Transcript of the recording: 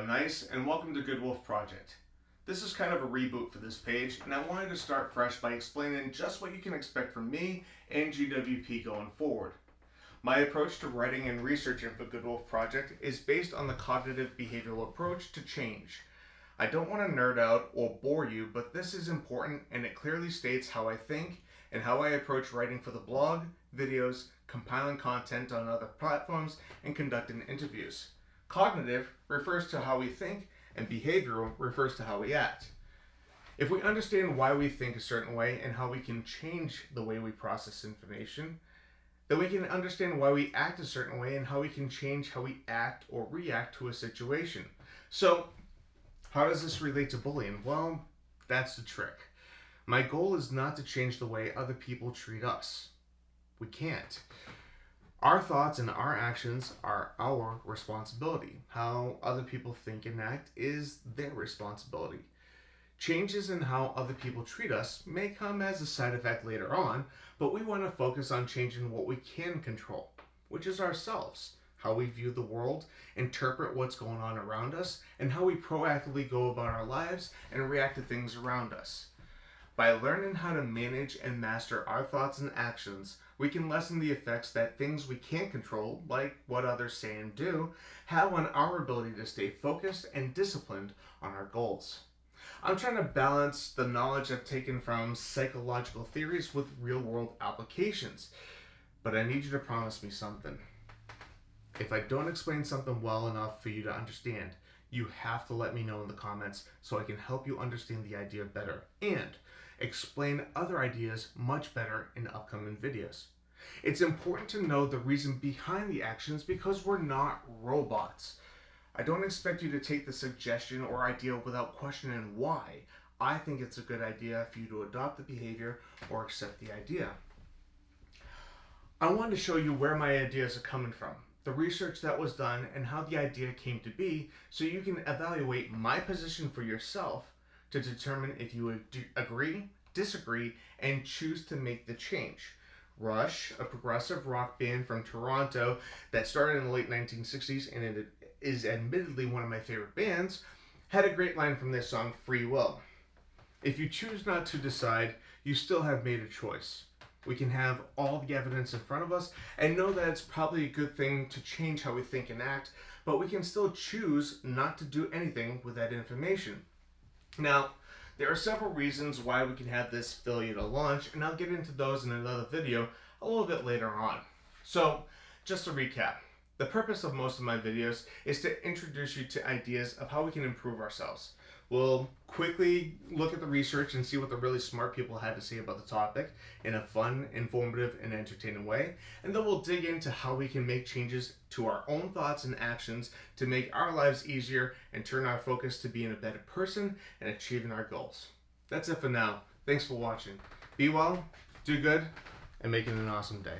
I'm Nice, and welcome to Good Wolf Project. This is kind of a reboot for this page, and I wanted to start fresh by explaining just what you can expect from me and GWP going forward. My approach to writing and researching for Good Wolf Project is based on the cognitive behavioral approach to change. I don't want to nerd out or bore you, but this is important and it clearly states how I think and how I approach writing for the blog, videos, compiling content on other platforms, and conducting interviews. Cognitive refers to how we think, and behavioral refers to how we act. If we understand why we think a certain way and how we can change the way we process information, then we can understand why we act a certain way and how we can change how we act or react to a situation. So, how does this relate to bullying? Well, that's the trick. My goal is not to change the way other people treat us. We can't. Our thoughts and our actions are our responsibility. How other people think and act is their responsibility. Changes in how other people treat us may come as a side effect later on, but we want to focus on changing what we can control, which is ourselves, how we view the world, interpret what's going on around us, and how we proactively go about our lives and react to things around us. By learning how to manage and master our thoughts and actions, we can lessen the effects that things we can't control, like what others say and do, have on our ability to stay focused and disciplined on our goals. I'm trying to balance the knowledge I've taken from psychological theories with real-world applications, but I need you to promise me something. If I don't explain something well enough for you to understand, you have to let me know in the comments so I can help you understand the idea better and explain other ideas much better in upcoming videos. It's important to know the reason behind the actions because we're not robots. I don't expect you to take the suggestion or idea without questioning why. I think it's a good idea for you to adopt the behavior or accept the idea. I want to show you where my ideas are coming from, the research that was done, and how the idea came to be so you can evaluate my position for yourself to determine if you agree, disagree, and choose to make the change. Rush, a progressive rock band from Toronto that started in the late 1960s and it is admittedly one of my favorite bands, had a great line from their song Free Will. If you choose not to decide, you still have made a choice. We can have all the evidence in front of us and know that it's probably a good thing to change how we think and act, but we can still choose not to do anything with that information. Now, there are several reasons why we can have this failure to launch, and I'll get into those in another video a little bit later on. So, just to recap, the purpose of most of my videos is to introduce you to ideas of how we can improve ourselves. We'll quickly look at the research and see what the really smart people had to say about the topic in a fun, informative, and entertaining way. And then we'll dig into how we can make changes to our own thoughts and actions to make our lives easier and turn our focus to being a better person and achieving our goals. That's it for now. Thanks for watching. Be well, do good, and make it an awesome day.